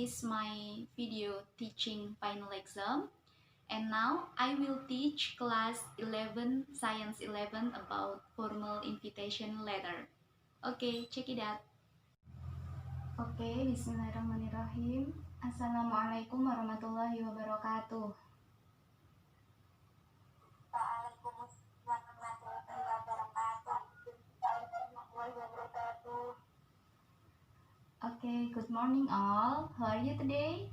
is my video teaching final exam, and now I will teach class 11 science 11 about formal invitation letter. Okay, check it out. Okay, bismillahirrahmanirrahim. Assalamualaikum warahmatullahi wabarakatuh. Okay, good morning all. How are you today?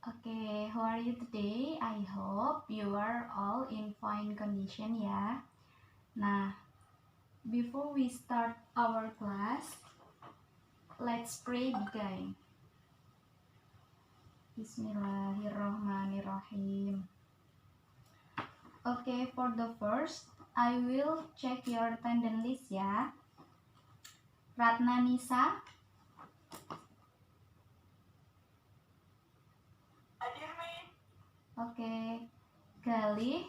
Okay, how are you today? I hope you are all in fine condition ya. Nah, before we start our class, let's pray begin. Bismillahirrahmanirrahim. Okay, for the first, I will check your attendance list ya. Ratna Nisa. Okay, Galih.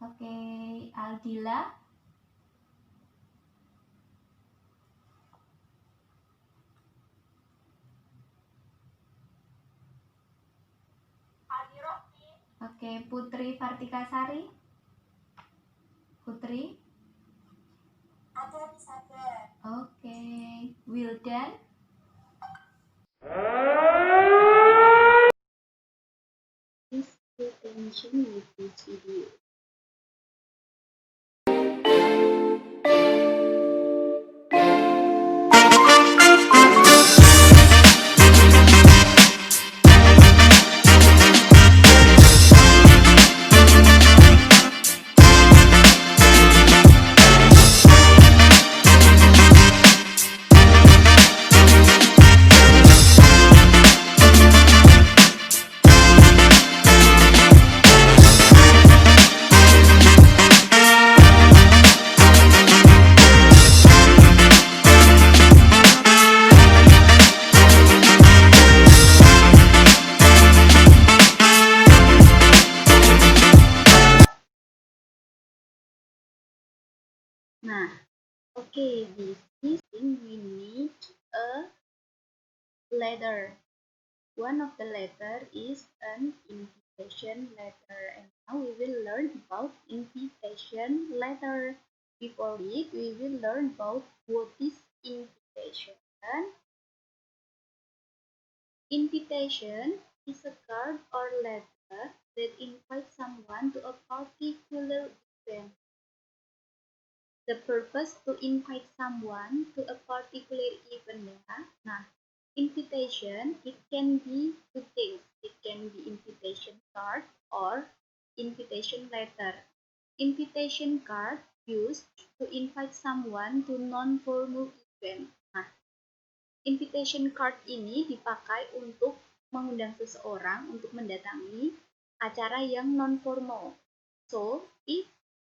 Okay, Aldila. Okay, Putri Fartikasari. Putri. Okay, Wildan. Please pay attention with this video. Nah, okay, this thing we need a letter. One of the letter is an invitation letter, and now we will learn about invitation letter. Before it, we will learn about what is invitation. Invitation is a card or letter that invites someone to a particular event. The purpose to invite someone to a particular event ya. Nah, invitation, it can be two things. It can be invitation card or invitation letter. Invitation card used to invite someone to non-formal event. Nah, invitation card ini dipakai untuk mengundang seseorang untuk mendatangi acara yang non-formal. So, if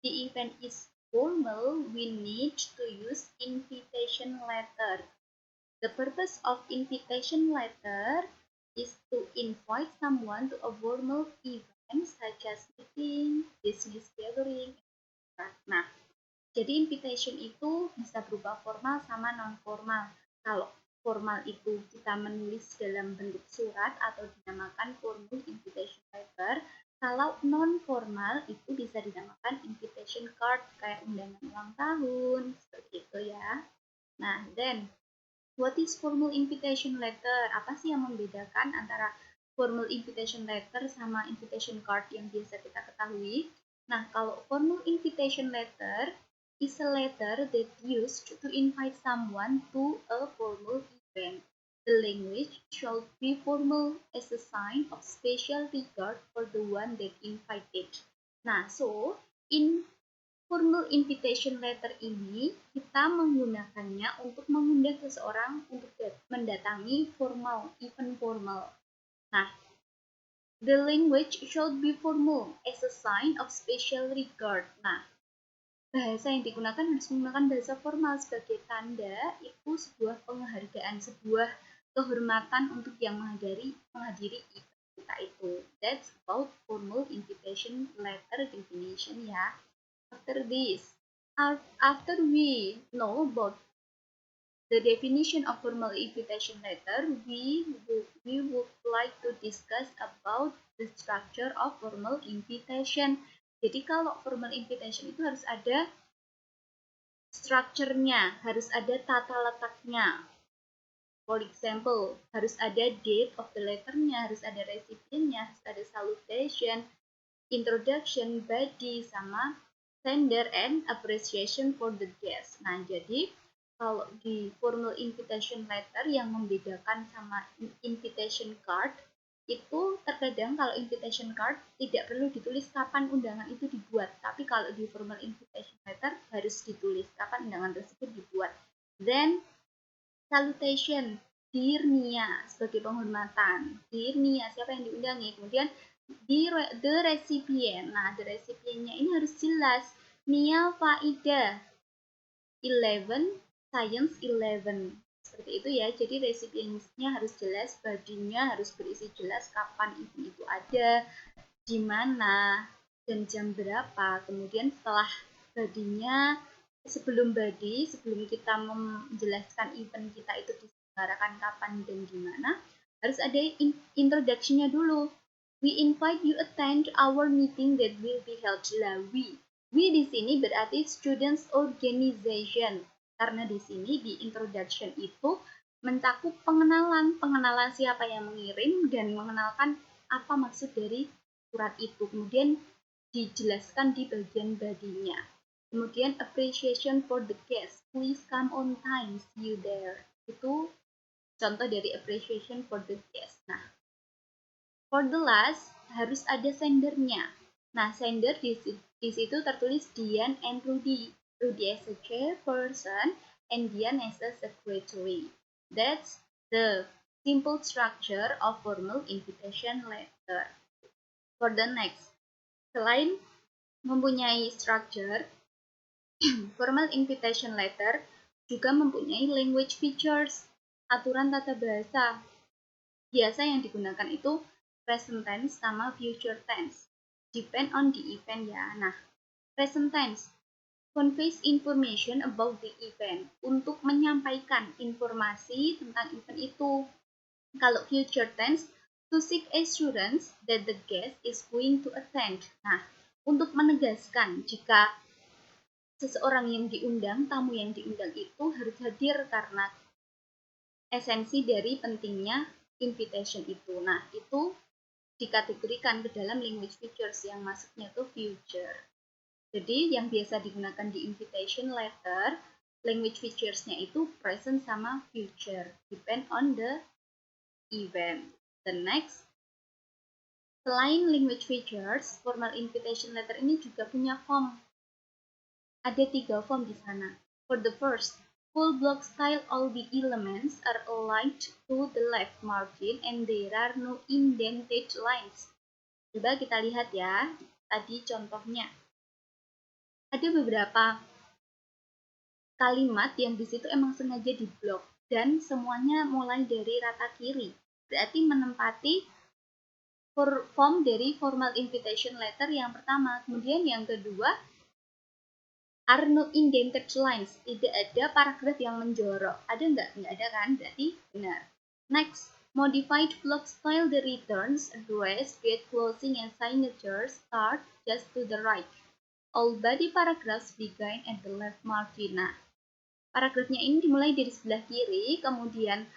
the event is formal, we need to use invitation letter. The purpose of invitation letter is to invite someone to a formal event such as meeting, business gathering, etc. Nah, jadi invitation itu bisa berupa formal sama non-formal. Kalau formal itu kita menulis dalam bentuk surat atau dinamakan formal invitation letter. Kalau non-formal itu bisa dinamakan invitation card kayak undangan ulang tahun, seperti itu ya. Nah, then what is formal invitation letter? Apa sih yang membedakan antara formal invitation letter sama invitation card yang biasa kita ketahui? Nah, kalau formal invitation letter is a letter that used to invite someone to a formal event. The language should be formal as a sign of special regard for the one that invited. Nah, so in formal invitation letter ini kita menggunakannya untuk mengundang seseorang untuk mendatangi formal, event formal. Nah, the language should be formal as a sign of special regard. Nah, bahasa yang digunakan harus menggunakan bahasa formal sebagai tanda itu sebuah penghargaan, sebuah kehormatan untuk yang menghadiri event kita itu. That's about formal invitation letter definition ya. After we know about the definition of formal invitation letter, we would like to discuss about the structure of formal invitation. Jadi kalau formal invitation itu harus ada strukturnya, harus ada tata letaknya. For example, harus ada date of the letternya, harus ada recipientnya, harus ada salutation, introduction, body, sama sender and appreciation for the guest. Nah, jadi kalau di formal invitation letter yang membedakan sama invitation card, itu terkadang kalau invitation card tidak perlu ditulis kapan undangan itu dibuat, tapi kalau di formal invitation letter harus ditulis kapan undangan tersebut dibuat. Then salutation, dear Nia, sebagai penghormatan, dear Nia, siapa yang diundangi. Kemudian the recipient, nah the recipientnya ini harus jelas, Nia Faida 11 Science 11, seperti itu ya. Jadi recipientnya harus jelas, bodinya harus berisi jelas kapan event itu ada, di mana, dan jam berapa. Kemudian setelah bodinya, sebelum kita menjelaskan event kita itu diselenggarakan kapan dan di mana, harus ada introduction-nya dulu. We invite you attend our meeting that will be held. We di sini berarti students organization, karena di sini di introduction itu mencakup pengenalan siapa yang mengirim dan mengenalkan apa maksud dari surat itu. Kemudian dijelaskan di bagian bodinya. Kemudian appreciation for the guest, please come on time, see you there. Itu contoh dari appreciation for the guest. Nah, for the last harus ada sendernya. Nah, sender di situ tertulis Dian and Rudy. Rudy as a chairperson and Dian as a secretary. That's the simple structure of formal invitation letter. For the next, selain mempunyai structure, formal invitation letter juga mempunyai language features, aturan tata bahasa. Biasa yang digunakan itu present tense sama future tense. Depend on the event ya. Nah, present tense conveys information about the event, untuk menyampaikan informasi tentang event itu. Kalau future tense, to seek assurance that the guest is going to attend. Nah, untuk menegaskan jika seseorang yang diundang, tamu yang diundang itu harus hadir karena esensi dari pentingnya invitation itu. Nah, itu dikategorikan ke dalam language features yang masuknya itu future. Jadi yang biasa digunakan di invitation letter, language features-nya itu present sama future, depend on the event. The next, selain language features, formal invitation letter ini juga punya form. Ada 3 form di sana. For the first, full block style, all the elements are aligned to the left margin and there are no indented lines. Coba kita lihat ya, tadi contohnya. Ada beberapa kalimat yang di situ emang sengaja diblok dan semuanya mulai dari rata kiri. Berarti menempati form dari formal invitation letter yang pertama. Kemudian yang kedua, are no indented lines, tidak ada paragraf yang menjorok. Ada nggak? Nggak ada kan? Berarti benar. Next, modified block style, the returns, address, date, closing, and signatures start just to the right. All body paragraphs begin at the left margin. Nah, paragrafnya ini dimulai dari sebelah kiri, kemudian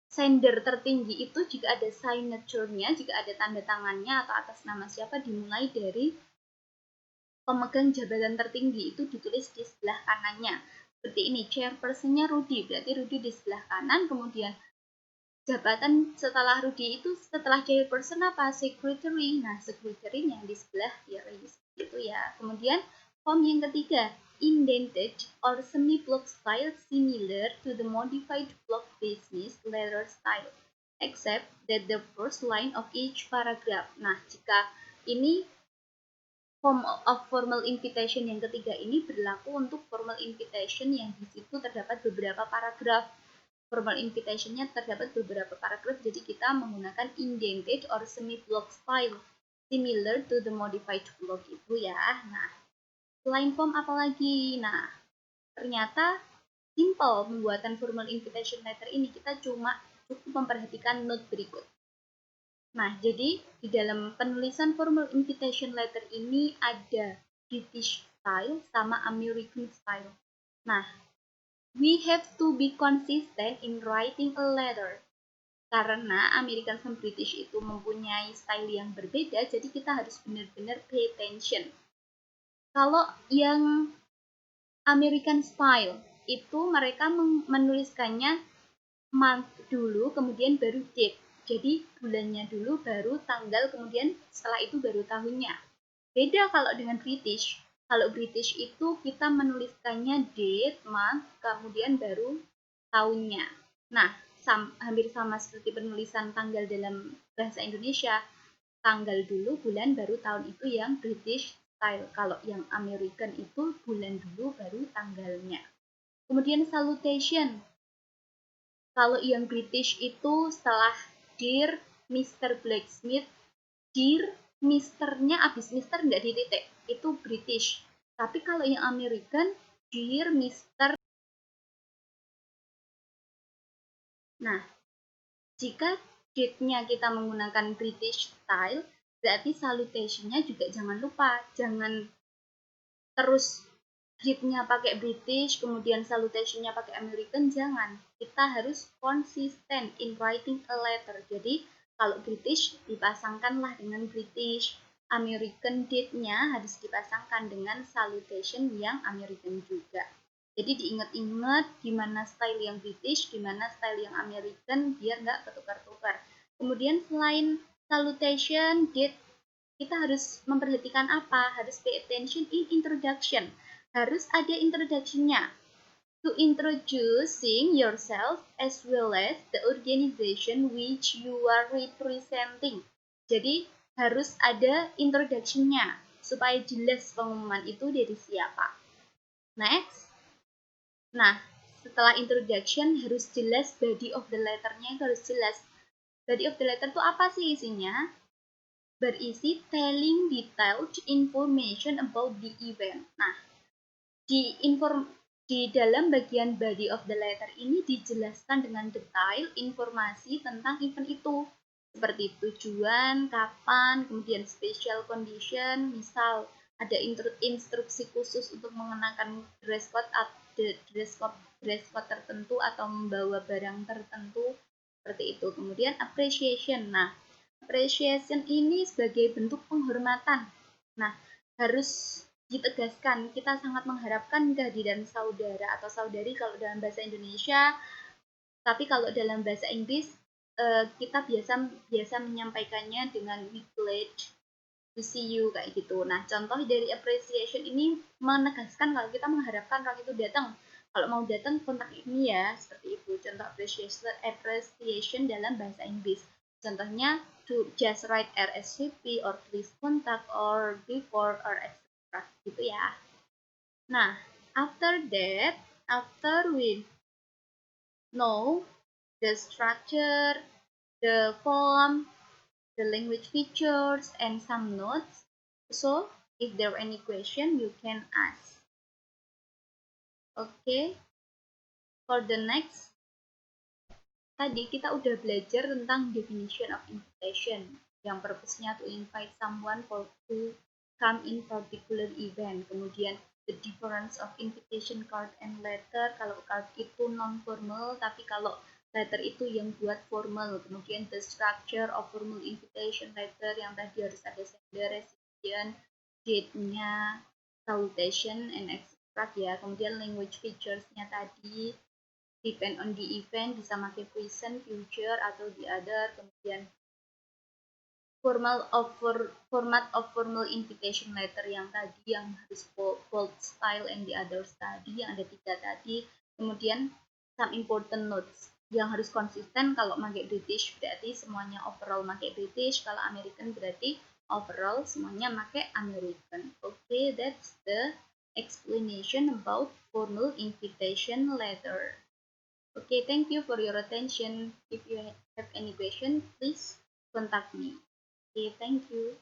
sender tertinggi itu jika ada signature-nya, jika ada tanda tangannya atau atas nama siapa, dimulai dari pemegang jabatan tertinggi itu ditulis di sebelah kanannya. Seperti ini, chairperson-nya Rudy, berarti Rudy di sebelah kanan, kemudian jabatan setelah Rudy itu setelah chairperson apa? Secretary. Nah, secretary yang di sebelah kiri, itu ya. Kemudian form yang ketiga, indented or semi-block style similar to the modified block business letter style, except that the first line of each paragraph. Nah, jika ini form of formal invitation yang ketiga ini berlaku untuk formal invitation yang di situ terdapat beberapa paragraf. Formal invitation-nya terdapat beberapa paragraf, jadi kita menggunakan indented or semi-block style, similar to the modified block itu ya. Nah, selain form apa lagi? Nah, ternyata simple pembuatan formal invitation letter ini, kita cuma cukup memperhatikan note berikut. Nah, jadi di dalam penulisan formal invitation letter ini ada British style sama American style. Nah, we have to be consistent in writing a letter. Karena American sama British itu mempunyai style yang berbeda, jadi kita harus benar-benar pay attention. Kalau yang American style itu mereka menuliskannya month dulu, kemudian baru date. Jadi bulannya dulu, baru tanggal, kemudian setelah itu baru tahunnya. Beda kalau dengan British. Kalau British itu kita menuliskannya date, month, kemudian baru tahunnya. Nah, hampir sama seperti penulisan tanggal dalam bahasa Indonesia. Tanggal dulu, bulan, baru tahun, itu yang British style. Kalau yang American itu bulan dulu, baru tanggalnya. Kemudian salutation. Kalau yang British itu setelah Dear Mr. Blacksmith, Dear Misternya abis Mister nggak di titik, itu British. Tapi kalau yang American, Dear Mr. Nah, jika date-nya kita menggunakan British style, berarti salutation-nya juga jangan lupa, jangan terus greet-nya pakai British, kemudian salutation-nya pakai American, jangan. Kita harus konsisten in writing a letter. Jadi, kalau British dipasangkanlah dengan British. American date-nya harus dipasangkan dengan salutation yang American juga. Jadi diingat-ingat gimana style yang British, gimana style yang American, biar nggak ketukar-tukar. Kemudian selain salutation, date, kita harus memperhatikan apa? Harus pay attention in introduction. Harus ada introduction-nya. To introducing yourself as well as the organization which you are representing. Jadi harus ada introduction-nya supaya jelas pengumuman itu dari siapa. Next. Nah, setelah introduction harus jelas body of the letter-nya itu harus jelas. Body of the letter itu apa sih isinya? Berisi telling detailed information about the event. Nah, di dalam bagian body of the letter ini dijelaskan dengan detail informasi tentang event itu, seperti tujuan, kapan, kemudian special condition, misal ada instruksi khusus untuk mengenakan dress code tertentu atau membawa barang tertentu, seperti itu. Kemudian appreciation. Nah, appreciation ini sebagai bentuk penghormatan. Nah, harus ditegaskan, kita sangat mengharapkan kehadiran saudara atau saudari kalau dalam bahasa Indonesia, tapi kalau dalam bahasa Inggris kita biasa menyampaikannya dengan we glad to see you kayak gitu. Nah, contoh dari appreciation ini menegaskan kalau kita mengharapkan orang itu datang. Kalau mau datang kontak ini ya, seperti itu. Contoh appreciation dalam bahasa Inggris. Contohnya to just write RSVP or please contact or before or gitu ya. Nah, after we know the structure, the form, the language features, and some notes, so if there are any question, you can ask. Okay, for the next, tadi kita udah belajar tentang definition of invitation, yang purpose-nya to invite someone to come in particular event. Kemudian the difference of invitation card and letter. Kalau card itu non formal, tapi kalau letter itu yang buat formal. Kemudian the structure of formal invitation letter, yang tadi harus ada sender, recipient, date-nya, salutation, and extract ya. Kemudian language features-nya tadi depend on the event, bisa pakai present, future, atau the other. Kemudian format of formal invitation letter yang tadi, yang harus bold style, and the others tadi, yang ada 3 tadi. Kemudian some important notes yang harus konsisten. Kalau pakai British berarti semuanya overall pakai British, kalau American berarti overall semuanya pakai American. Okay, that's the explanation about formal invitation letter. Okay, thank you for your attention. If you have any question, please contact me. Okay, thank you.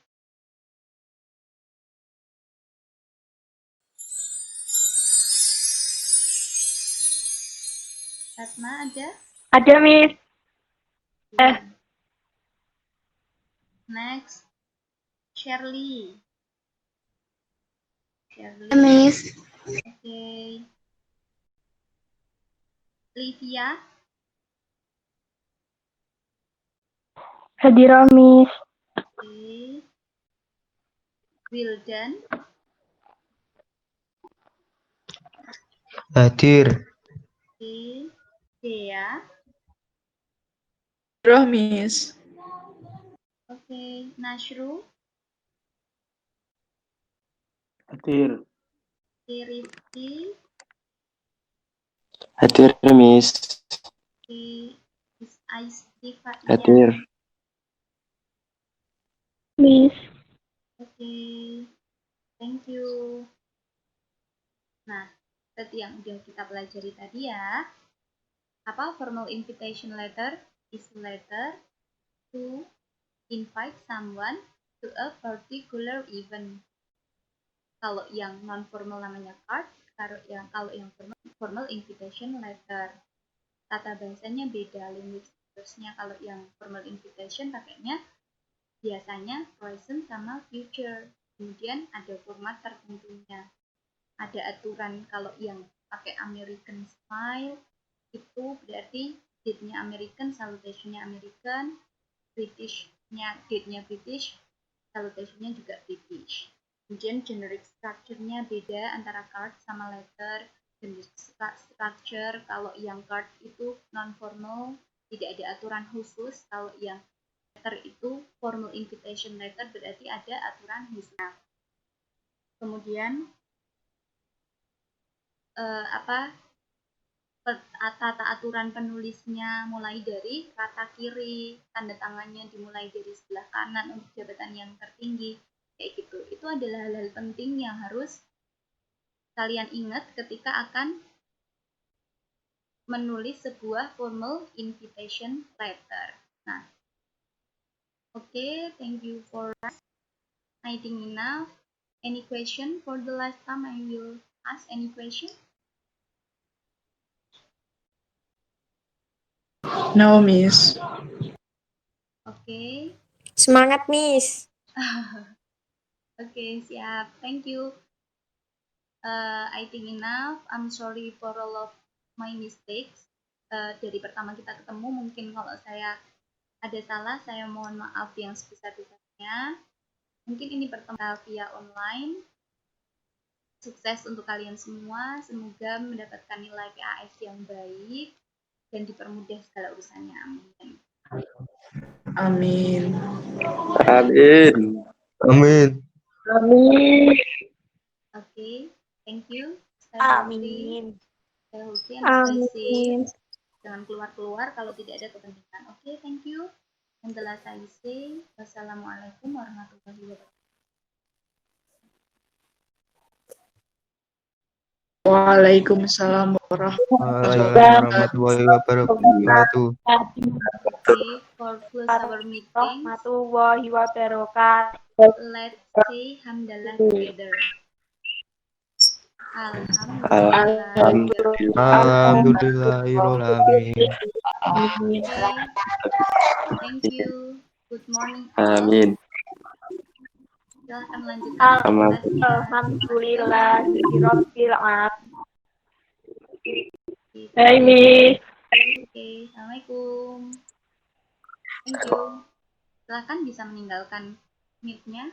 Ratna ada? Ada, Miss. Next, Shirley. Shirley. Miss. Okay. Livia. Hadir, Miss. Okay. Wildan. Hadir. Okay. Dea. Hadir, Miss. Okay. Nashru. Hadir. Okay. Rizky. Hadir, Miss. Okay. Miss Aistifa. Hadir. Miss. Okay. Thank you. Nah, seperti yang udah kita pelajari tadi ya. Apa formal invitation letter? Is a letter to invite someone to a particular event. Kalau yang non formal namanya card, kalau yang formal invitation letter. Tata bahasanya beda, linguistiknya kalau yang formal invitation pakainya biasanya present sama future. Kemudian ada format tertentunya. Ada aturan kalau yang pakai American style itu berarti date-nya American, salutation-nya American, British-nya date-nya British, salutation-nya juga British. Kemudian generic structure-nya beda antara card sama letter. Generic structure kalau yang card itu non formal, tidak ada aturan khusus. Kalau yang letter itu formal invitation letter berarti ada aturan khusus. Kemudian tata aturan penulisnya mulai dari kata kiri, tanda tangannya dimulai dari sebelah kanan untuk jabatan yang tertinggi, kayak gitu. Itu adalah hal-hal penting yang harus kalian ingat ketika akan menulis sebuah formal invitation letter. Nah, okay, thank you for I think enough. Any question for the last time? I will ask any question. No, Miss. Okay. Semangat, Miss. Okay, siap. Thank you. I think enough. I'm sorry for all of my mistakes. Dari pertama kita ketemu, mungkin kalau saya ada salah, saya mohon maaf yang sebesar-besarnya. Mungkin ini pertemuan via online. Sukses untuk kalian semua. Semoga mendapatkan nilai PAS yang baik dan dipermudah segala urusannya. Amin. Amin. Amin. Amin. Amin. Okay, thank you. Amin. Stay healthy and stay safe. Amin. Jangan keluar-keluar kalau tidak ada kepentingan. Okay, thank you. And the last I say, wassalamualaikum warahmatullahi wabarakatuh. Waalaikumsalam Warahmatullahi wabarakatuh. Okay, for close our meeting, Warahmatullahi wabarakatuh. let's say hamdalah together. Alhamdulillah. Alhamdulillahirrahmanirrahim. Okay, thank you. Good morning. Amin. Silahkan melanjutkan aktivitasnya. Alhamdulillahirabbil alamin. Hai, Miss. Oke, assalamualaikum. Thank you. Silahkan bisa meninggalkan meet-nya.